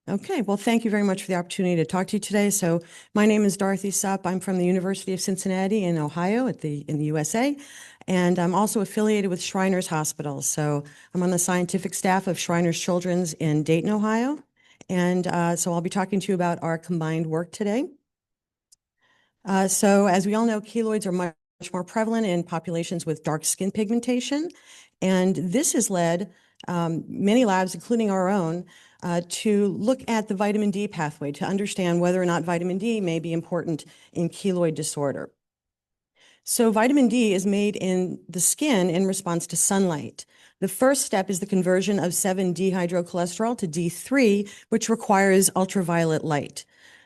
Okay, well, thank you very much for the opportunity to talk to you today. So my name is Dorothy Supp. I'm from the University of Cincinnati in Ohio in the USA, and I'm also affiliated with Shriners Hospital. So I'm on the scientific staff of Shriners Children's in Dayton, Ohio. And so I'll be talking to you about our combined work today. So as we all know, keloids are much more prevalent in populations with dark skin pigmentation. And this has led many labs, including our own, to look at the vitamin D pathway to understand whether or not vitamin D may be important in keloid disorder. So vitamin D is made in the skin in response to sunlight. The first step is the conversion of 7-dehydrocholesterol to D3, which requires ultraviolet light.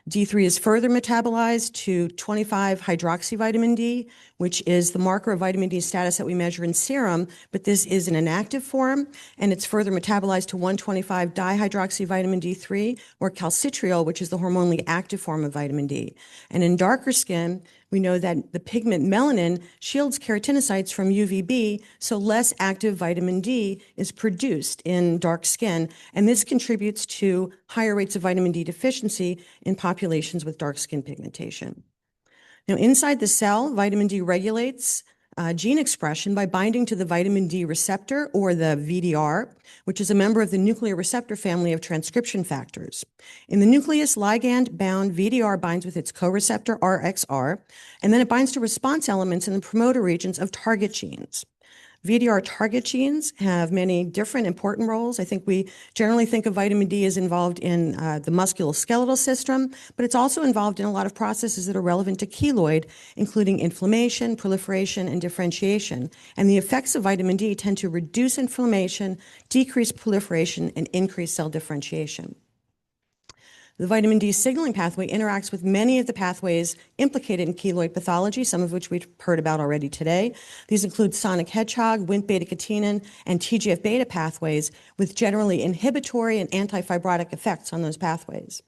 D3 is further metabolized to 25-hydroxyvitamin D, which is the marker of vitamin D status that we measure in serum, but this is an inactive form, and it's further metabolized to 125-dihydroxyvitamin D3, or calcitriol, which is the hormonally active form of vitamin D. And in darker skin, we know that the pigment melanin shields keratinocytes from UVB, so less active vitamin D is produced in dark skin, and this contributes to higher rates of vitamin D deficiency in populations with dark skin pigmentation. Now, inside the cell, vitamin D regulates gene expression by binding to the vitamin D receptor, or the VDR, which is a member of the nuclear receptor family of transcription factors. In the nucleus, ligand-bound VDR binds with its co-receptor RXR, and then it binds to response elements in the promoter regions of target genes. VDR target genes have many different important roles. I think we generally think of vitamin D as involved in the musculoskeletal system, but it's also involved in a lot of processes that are relevant to keloid, including inflammation, proliferation, and differentiation. And the effects of vitamin D tend to reduce inflammation, decrease proliferation, and increase cell differentiation. The vitamin D signaling pathway interacts with many of the pathways implicated in keloid pathology, some of which we've heard about already today. These include sonic hedgehog, Wnt beta-catenin, and TGF-beta pathways, with generally inhibitory and anti-fibrotic effects on those pathways.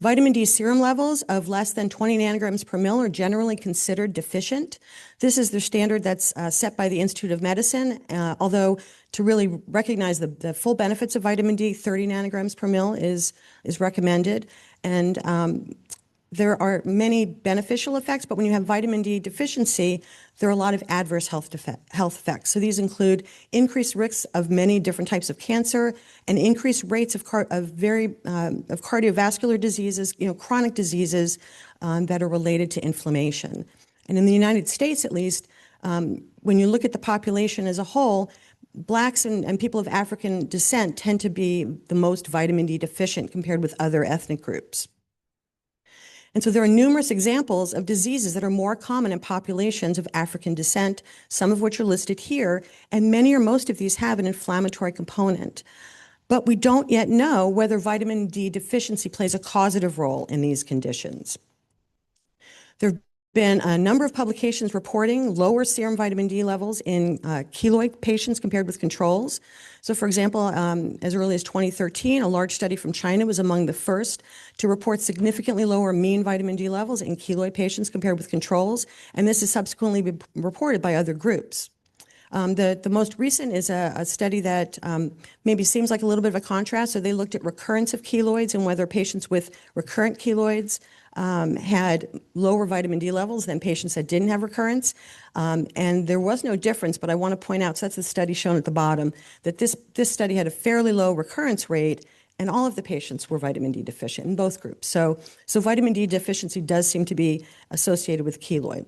Vitamin D serum levels of less than 20 nanograms per mil are generally considered deficient. This is the standard that's set by the Institute of Medicine, although to really recognize the full benefits of vitamin D, 30 nanograms per mil is recommended. And there are many beneficial effects, but when you have vitamin D deficiency, there are a lot of adverse health effects. So these include increased risks of many different types of cancer and increased rates of cardiovascular diseases, chronic diseases that are related to inflammation. And in the United States, at least, when you look at the population as a whole, Blacks and people of African descent tend to be the most vitamin D deficient compared with other ethnic groups. And so there are numerous examples of diseases that are more common in populations of African descent, some of which are listed here, and many or most of these have an inflammatory component. But we don't yet know whether vitamin D deficiency plays a causative role in these conditions. There have been a number of publications reporting lower serum vitamin D levels in keloid patients compared with controls. So for example, as early as 2013, a large study from China was among the first to report significantly lower mean vitamin D levels in keloid patients compared with controls, and this has subsequently been reported by other groups. The most recent is a study that maybe seems like a little bit of a contrast. So they looked at recurrence of keloids and whether patients with recurrent keloids had lower vitamin D levels than patients that didn't have recurrence. And there was no difference, but I want to point out, so that's the study shown at the bottom, that this study had a fairly low recurrence rate, and all of the patients were vitamin D deficient in both groups. So vitamin D deficiency does seem to be associated with keloid.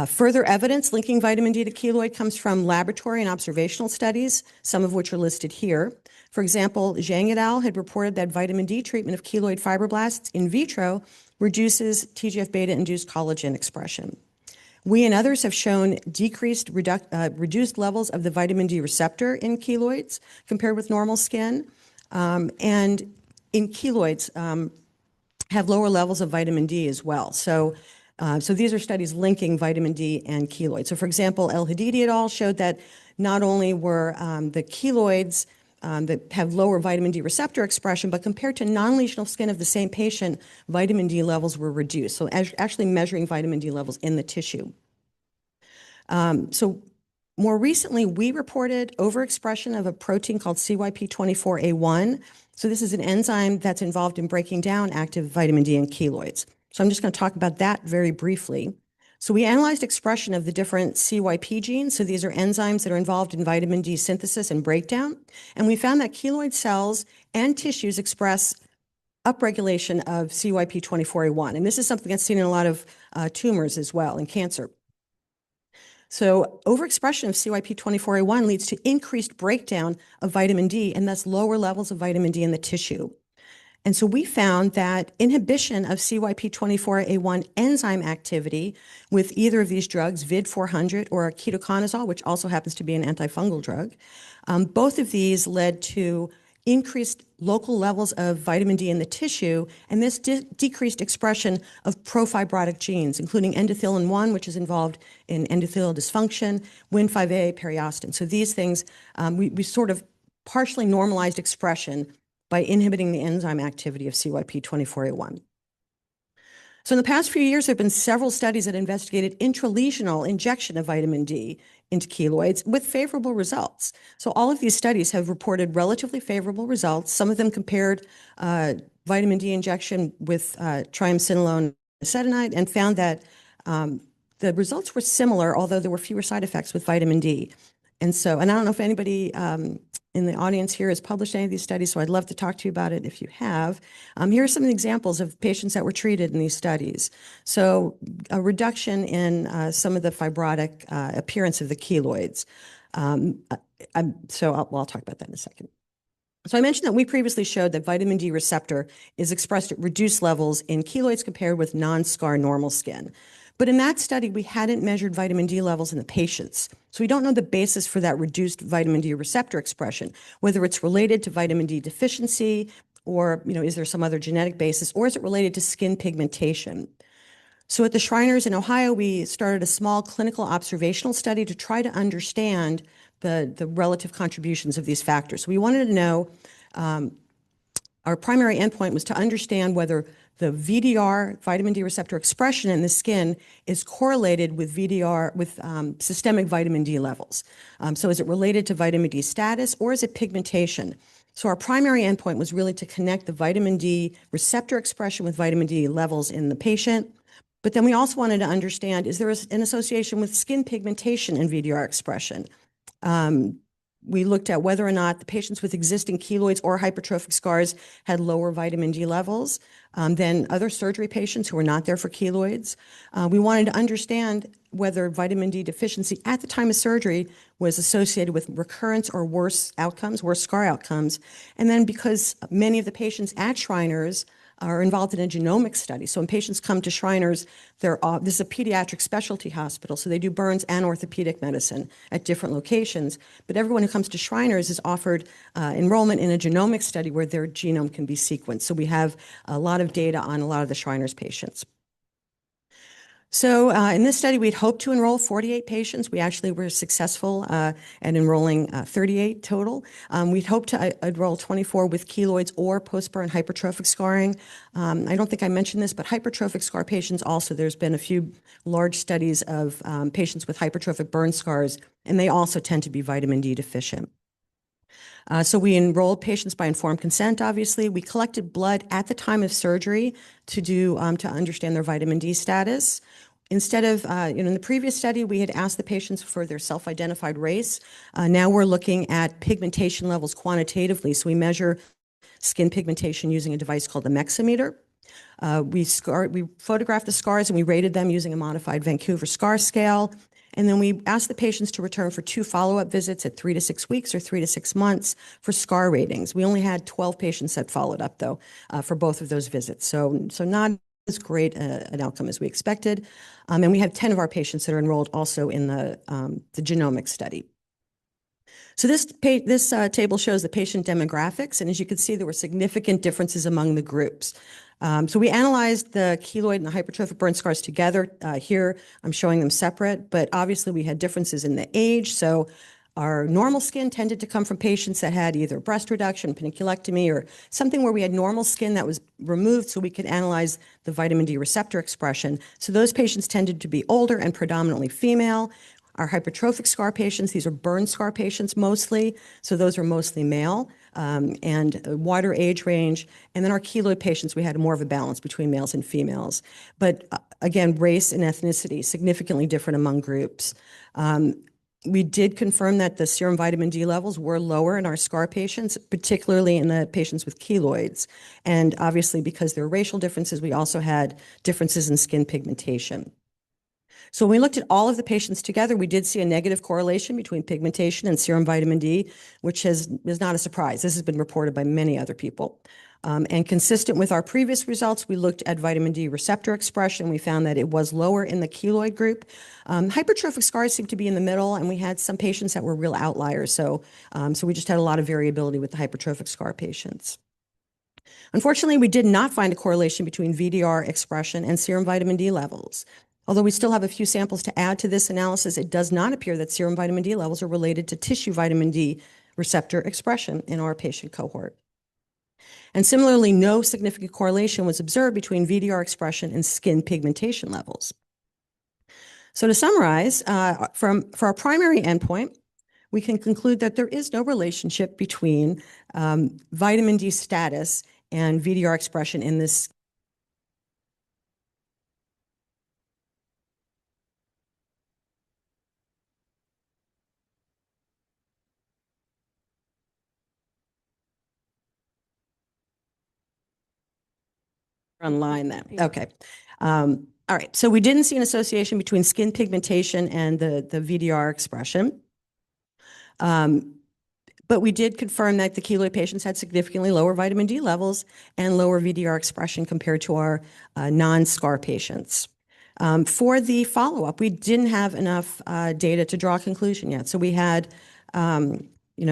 Further evidence linking vitamin D to keloid comes from laboratory and observational studies, some of which are listed here. For example, Zhang et al. Had reported that vitamin D treatment of keloid fibroblasts in vitro reduces TGF-beta-induced collagen expression. We and others have shown reduced levels of the vitamin D receptor in keloids compared with normal skin, and in keloids have lower levels of vitamin D as well. So these are studies linking vitamin D and keloids. So for example, El Hadidi et al. Showed that not only were the keloids that have lower vitamin D receptor expression, but compared to non-lesional skin of the same patient, vitamin D levels were reduced. So actually measuring vitamin D levels in the tissue. So More recently, we reported overexpression of a protein called CYP24A1. So this is an enzyme that's involved in breaking down active vitamin D in keloids. So I'm just going to talk about that very briefly. So we analyzed expression of the different CYP genes. So these are enzymes that are involved in vitamin D synthesis and breakdown. And we found that keloid cells and tissues express upregulation of CYP24A1. And this is something that's seen in a lot of tumors as well, in cancer. So overexpression of CYP24A1 leads to increased breakdown of vitamin D and thus lower levels of vitamin D in the tissue. And so we found that inhibition of CYP24A1 enzyme activity with either of these drugs, VID-400 or ketoconazole, which also happens to be an antifungal drug, both of these led to increased local levels of vitamin D in the tissue, and this decreased expression of profibrotic genes, including endothelin-1, which is involved in endothelial dysfunction, Win5A, periostin. So these things, we sort of partially normalized expression by inhibiting the enzyme activity of CYP24A1. So in the past few years, there have been several studies that investigated intralesional injection of vitamin D into keloids with favorable results. So all of these studies have reported relatively favorable results. Some of them compared vitamin D injection with triamcinolone acetonide and found that the results were similar, although there were fewer side effects with vitamin D. And I don't know if anybody in the audience here has published any of these studies, so I'd love to talk to you about it if you have. Here are some examples of patients that were treated in these studies. So a reduction in some of the fibrotic appearance of the keloids. I'll talk about that in a second. So I mentioned that we previously showed that vitamin D receptor is expressed at reduced levels in keloids compared with non-scar normal skin. But in that study, we hadn't measured vitamin D levels in the patients. So we don't know the basis for that reduced vitamin D receptor expression, whether it's related to vitamin D deficiency or, is there some other genetic basis, or is it related to skin pigmentation? So at the Shriners in Ohio, we started a small clinical observational study to try to understand the relative contributions of these factors. So we wanted to know, our primary endpoint was to understand whether the VDR, vitamin D receptor expression in the skin, is correlated with systemic vitamin D levels. So is it related to vitamin D status, or is it pigmentation? So our primary endpoint was really to connect the vitamin D receptor expression with vitamin D levels in the patient. But then we also wanted to understand, is there an association with skin pigmentation and VDR expression? We looked at whether or not the patients with existing keloids or hypertrophic scars had lower vitamin D levels than other surgery patients who were not there for keloids. We wanted to understand whether vitamin D deficiency at the time of surgery was associated with recurrence or worse outcomes, worse scar outcomes. And then because many of the patients at Shriners are involved in a genomic study. So when patients come to Shriners, this is a pediatric specialty hospital, so they do burns and orthopedic medicine at different locations. But everyone who comes to Shriners is offered enrollment in a genomic study where their genome can be sequenced. So we have a lot of data on a lot of the Shriners patients. So in this study, we'd hoped to enroll 48 patients. We actually were successful at enrolling 38 total. We'd hoped to enroll 24 with keloids or post-burn hypertrophic scarring. I don't think I mentioned this, but hypertrophic scar patients also, there's been a few large studies of patients with hypertrophic burn scars, and they also tend to be vitamin D deficient. So we enrolled patients by informed consent, obviously. We collected blood at the time of surgery to understand their vitamin D status. Instead of, in the previous study, we had asked the patients for their self-identified race. Now we're looking at pigmentation levels quantitatively. So we measure skin pigmentation using a device called the Mexameter. We photographed the scars and we rated them using a modified Vancouver scar scale. And then we asked the patients to return for 2 follow-up visits at 3 to 6 weeks or 3 to 6 months for scar ratings. We only had 12 patients that followed up, though, for both of those visits. So not as great an outcome as we expected. And we have 10 of our patients that are enrolled also in the genomic study. So this table shows the patient demographics, and as you can see, there were significant differences among the groups. So we analyzed the keloid and the hypertrophic burn scars together. Here, I'm showing them separate, but obviously we had differences in the age. So our normal skin tended to come from patients that had either breast reduction, paniculectomy, or something where we had normal skin that was removed so we could analyze the vitamin D receptor expression. So those patients tended to be older and predominantly female. Our hypertrophic scar patients, these are burn scar patients mostly, so those are mostly male, and a wider age range. And then our keloid patients, we had more of a balance between males and females. But again, race and ethnicity, significantly different among groups. We did confirm that the serum vitamin D levels were lower in our scar patients, particularly in the patients with keloids. And obviously, because there are racial differences, we also had differences in skin pigmentation. So when we looked at all of the patients together, we did see a negative correlation between pigmentation and serum vitamin D, which is not a surprise. This has been reported by many other people. And consistent with our previous results, we looked at vitamin D receptor expression. We found that it was lower in the keloid group. Hypertrophic scars seem to be in the middle, and we had some patients that were real outliers. So we just had a lot of variability with the hypertrophic scar patients. Unfortunately, we did not find a correlation between VDR expression and serum vitamin D levels. Although we still have a few samples to add to this analysis, it does not appear that serum vitamin D levels are related to tissue vitamin D receptor expression in our patient cohort. And similarly, no significant correlation was observed between VDR expression and skin pigmentation levels. So to summarize, for our primary endpoint, we can conclude that there is no relationship between vitamin D status and VDR expression in this. Online then. Okay. All right. So we didn't see an association between skin pigmentation and the VDR expression. But we did confirm that the keloid patients had significantly lower vitamin D levels and lower VDR expression compared to our non-scar patients. For the follow-up, we didn't have enough data to draw a conclusion yet. So we had a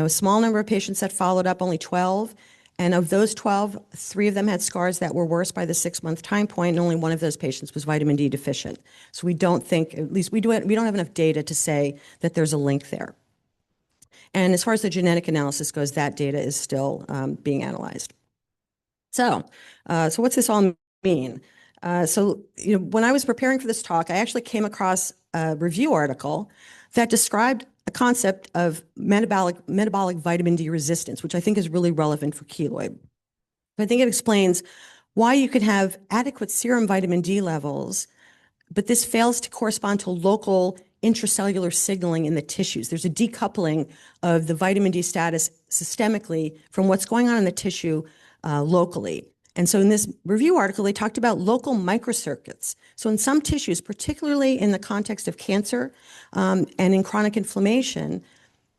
small number of patients that followed up, only 12. And of those 12, 3 of them had scars that were worse by the 6-month time point, and only one of those patients was vitamin D deficient. So we don't think, at least we don't have enough data to say that there's a link there. And as far as the genetic analysis goes, that data is still being analyzed. So what's this all mean? When I was preparing for this talk, I actually came across a review article that described a concept of metabolic vitamin D resistance, which I think is really relevant for keloid. I think it explains why you could have adequate serum vitamin D levels, but this fails to correspond to local intracellular signaling in the tissues. There's a decoupling of the vitamin D status systemically from what's going on in the tissue locally. And so in this review article, they talked about local microcircuits. So in some tissues, particularly in the context of cancer and in chronic inflammation,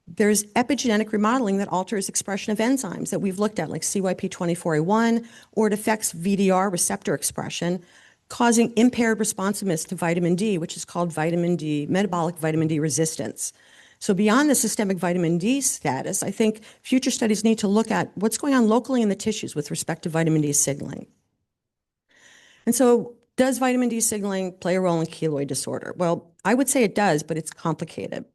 there's epigenetic remodeling that alters expression of enzymes that we've looked at, like CYP24A1, or it affects VDR receptor expression, causing impaired responsiveness to vitamin D, which is called metabolic vitamin D resistance. So beyond the systemic vitamin D status, I think future studies need to look at what's going on locally in the tissues with respect to vitamin D signaling. And so does vitamin D signaling play a role in keloid disorder? Well, I would say it does, but it's complicated.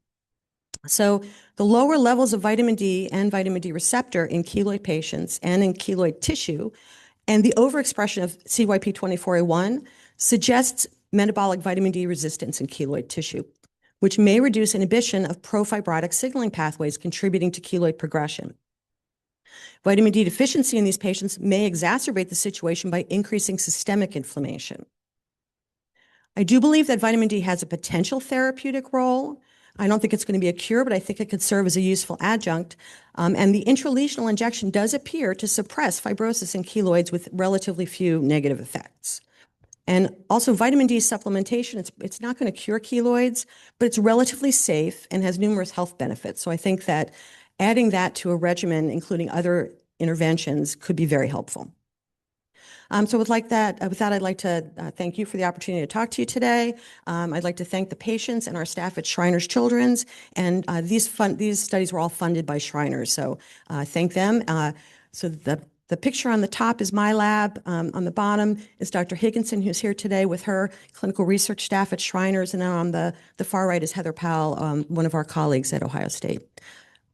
So the lower levels of vitamin D and vitamin D receptor in keloid patients and in keloid tissue, and the overexpression of CYP24A1 suggests metabolic vitamin D resistance in keloid tissue, which may reduce inhibition of profibrotic signaling pathways contributing to keloid progression. Vitamin D deficiency in these patients may exacerbate the situation by increasing systemic inflammation. I do believe that vitamin D has a potential therapeutic role. I don't think it's going to be a cure, but I think it could serve as a useful adjunct. And the intralesional injection does appear to suppress fibrosis in keloids with relatively few negative effects. And also vitamin D supplementation, it's not going to cure keloids, but it's relatively safe and has numerous health benefits. So I think that adding that to a regimen, including other interventions, could be very helpful. So with that, I'd like to thank you for the opportunity to talk to you today. I'd like to thank the patients and our staff at Shriners Children's, and these studies were all funded by Shriners, so thank them. So the picture on the top is my lab. On the bottom is Dr. Higginson, who's here today with her clinical research staff at Shriners, and then on the far right is Heather Powell, one of our colleagues at Ohio State.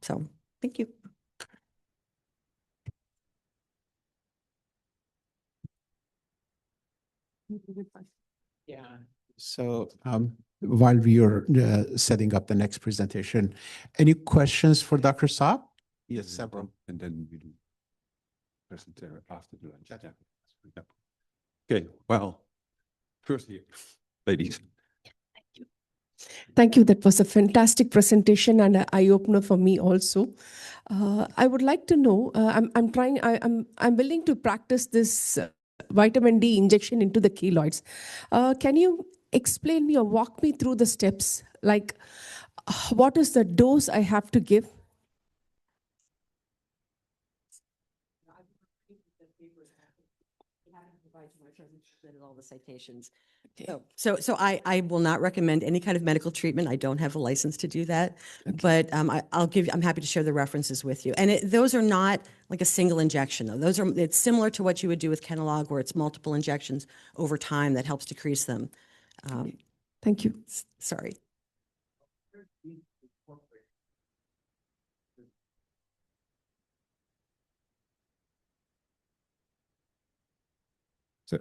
So thank you. Yeah. So while we are setting up the next presentation. Any questions for Dr. Supp? Yes, several. And then we do present after the lunch. Yeah. Okay, well, first here, ladies. Thank you. That was a fantastic presentation and an eye-opener for me also. I would like to know, I'm willing to practice this vitamin D injection into the keloids. Can you explain me or walk me through the steps? Like, what is the dose I have to give? All the citations. Okay. So I will not recommend any kind of medical treatment. I don't have a license to do that, okay. But I'm happy to share the references with you. And those are not like a single injection though. It's similar to what you would do with Kenalog, where it's multiple injections over time that helps decrease them. Thank you. Sorry. So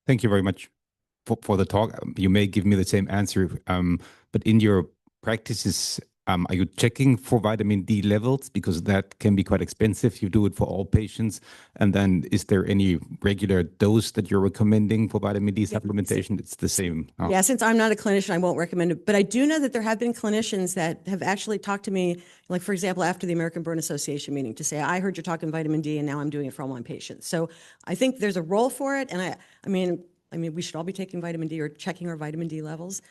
thank you very much for the talk. You may give me the same answer, but in your practices, are you checking for vitamin D levels? Because that can be quite expensive. You do it for all patients. And then is there any regular dose that you're recommending for vitamin D supplementation? It's the same. Oh. Yeah, since I'm not a clinician, I won't recommend it. But I do know that there have been clinicians that have actually talked to me, like, for example, after the American Burn Association meeting, to say, I heard you're talking vitamin D, and now I'm doing it for all my patients. So I think there's a role for it. And I mean, we should all be taking vitamin D or checking our vitamin D levels.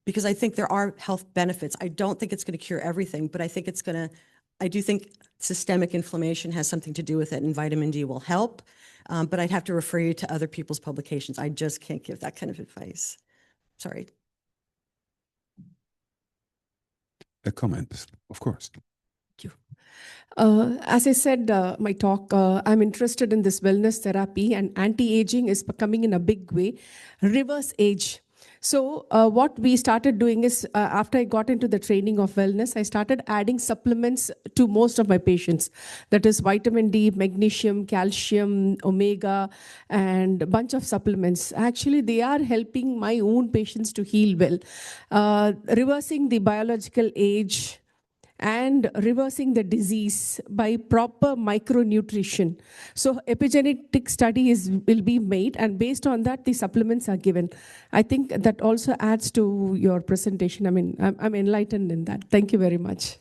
Because I think there are health benefits. I don't think it's going to cure everything, but I think I do think systemic inflammation has something to do with it, and vitamin D will help. But I'd have to refer you to other people's publications. I just can't give that kind of advice. Sorry. A comment, of course. Thank you. As I said, my talk, I'm interested in this wellness therapy, and anti-aging is coming in a big way. Reverse age. So what we started doing is, after I got into the training of wellness, I started adding supplements to most of my patients. That is vitamin D, magnesium, calcium, omega, and a bunch of supplements. Actually, they are helping my own patients to heal well. Reversing the biological age and reversing the disease by proper micronutrition. So epigenetic study will be made, and based on that, the supplements are given. I think that also adds to your presentation. I mean, I'm enlightened in that. Thank you very much.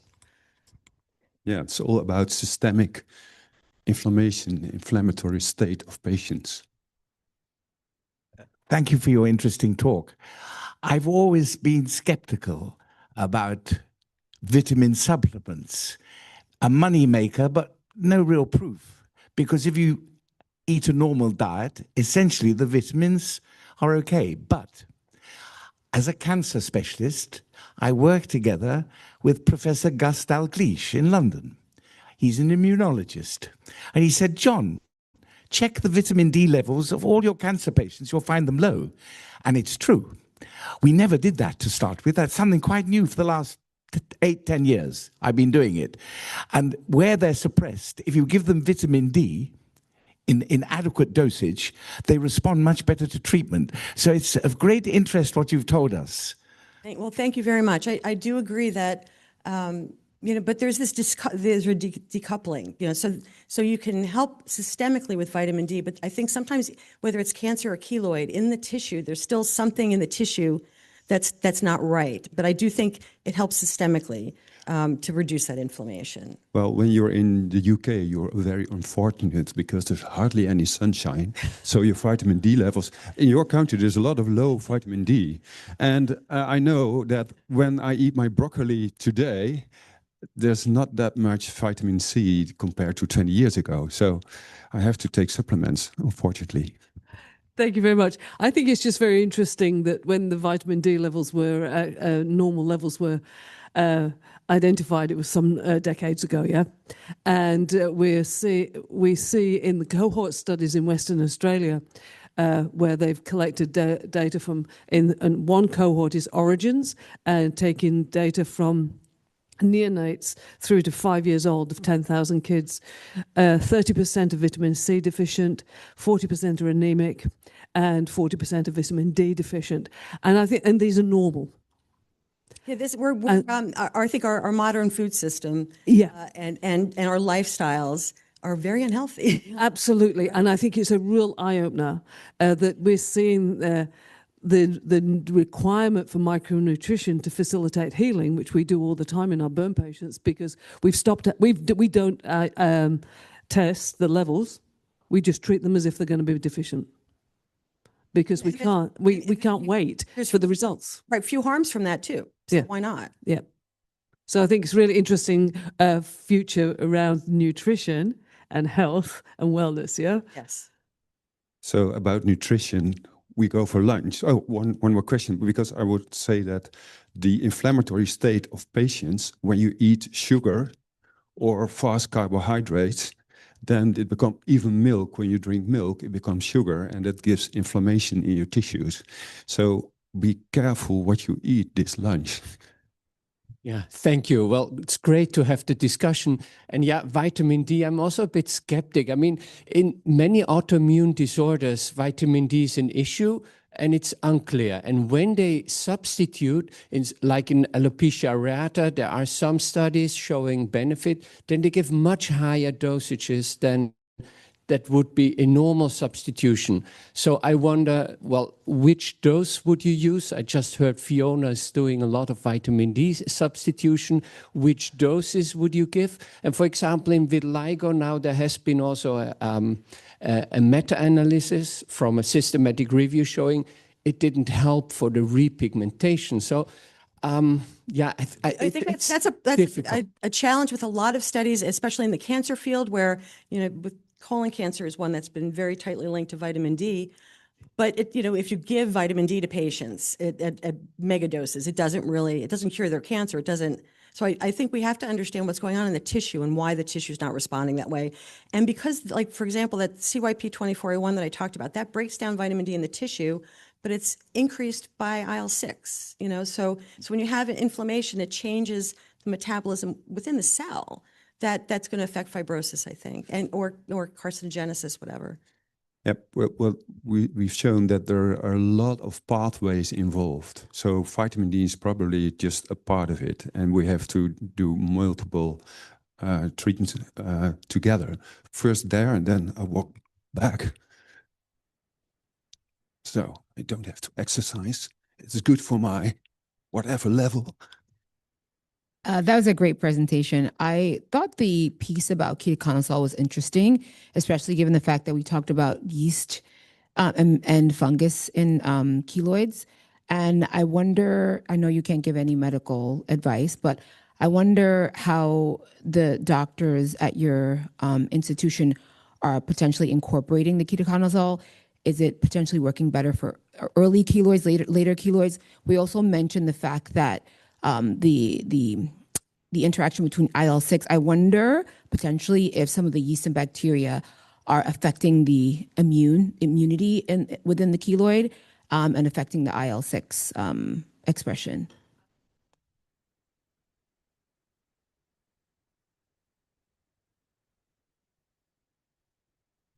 Yeah, it's all about systemic inflammation, inflammatory state of patients. Thank you for your interesting talk. I've always been skeptical about vitamin supplements, a money maker, but no real proof. Because if you eat a normal diet, essentially the vitamins are okay. But as a cancer specialist, I work together with Professor Gus Dalgleish in London. He's an immunologist. And he said, John, check the vitamin D levels of all your cancer patients. You'll find them low. And it's true. We never did that to start with. That's something quite new for the last 8-10 years. I've been doing it. And where they're suppressed, if you give them vitamin D in adequate dosage, they respond much better to treatment. So it's of great interest what you've told us. Well, thank you very much. I do agree that, but there's this decoupling, so you can help systemically with vitamin D, but I think sometimes whether it's cancer or keloid, in the tissue, there's still something in the tissue that's not right. But I do think it helps systemically to reduce that inflammation. Well, when you're in the UK, you're very unfortunate because there's hardly any sunshine. So your vitamin D levels, in your country, there's a lot of low vitamin D. And I know that when I eat my broccoli today, there's not that much vitamin C compared to 20 years ago. So I have to take supplements, unfortunately. Thank you very much. I think it's just very interesting that when the vitamin D levels were, normal levels were identified, it was some decades ago, yeah? And we see in the cohort studies in Western Australia where they've collected data from, and one cohort is origins, and taking data from neonates through to 5 years old of 10,000 kids, 30% are vitamin C deficient, 40% are anemic, and 40% are vitamin D deficient. And and these are normal. Yeah, I think our modern food system, Yeah. and our lifestyles are very unhealthy. Absolutely, and I think it's a real eye opener that we're seeing the requirement for micronutrition to facilitate healing, which we do all the time in our burn patients, because we don't test the levels, we just treat them as if they're going to be deficient. Because we can't wait for the results. Right, few harms from that too. So why not? Yeah. So I think it's really interesting future around nutrition and health and wellness. Yeah. Yes. So about nutrition, we go for lunch. Oh, one more question, because I would say that the inflammatory state of patients when you eat sugar or fast carbohydrates, then it becomes even milk. When you drink milk, it becomes sugar, and that gives inflammation in your tissues. So be careful what you eat this lunch. Yeah, thank you. Well, it's great to have the discussion. And yeah, vitamin D, I'm also a bit skeptic. I mean, in many autoimmune disorders, vitamin D is an issue and it's unclear. And when they substitute, like in alopecia areata, there are some studies showing benefit, then they give much higher dosages than that would be a normal substitution. So I wonder, well, which dose would you use? I just heard Fiona is doing a lot of vitamin D substitution. Which doses would you give? And for example, in vitiligo now, there has been also a meta-analysis from a systematic review showing it didn't help for the repigmentation. So yeah, I think that's a challenge with a lot of studies, especially in the cancer field, where, with colon cancer is one that's been very tightly linked to vitamin D. But if you give vitamin D to patients at mega doses, it doesn't cure their cancer. It doesn't. So I think we have to understand what's going on in the tissue and why the tissue is not responding that way. And because, like, for example, that CYP24A1 that I talked about, that breaks down vitamin D in the tissue, but it's increased by IL-6. So when you have an inflammation, it changes the metabolism within the cell. That's going to affect fibrosis, I think, or carcinogenesis, whatever. Yep. Well, we've shown that there are a lot of pathways involved. So vitamin D is probably just a part of it, and we have to do multiple treatments together. First there, and then I walk back. So I don't have to exercise. It's good for my whatever level. That was a great presentation. I thought the piece about ketoconazole was interesting, especially given the fact that we talked about yeast and fungus in keloids. And I wonder, I know you can't give any medical advice, but I wonder how the doctors at your institution are potentially incorporating the ketoconazole. Is it potentially working better for early keloids, later keloids? We also mentioned the fact that the interaction between IL-6, I wonder potentially if some of the yeast and bacteria are affecting the immunity within the keloid and affecting the IL-6 expression.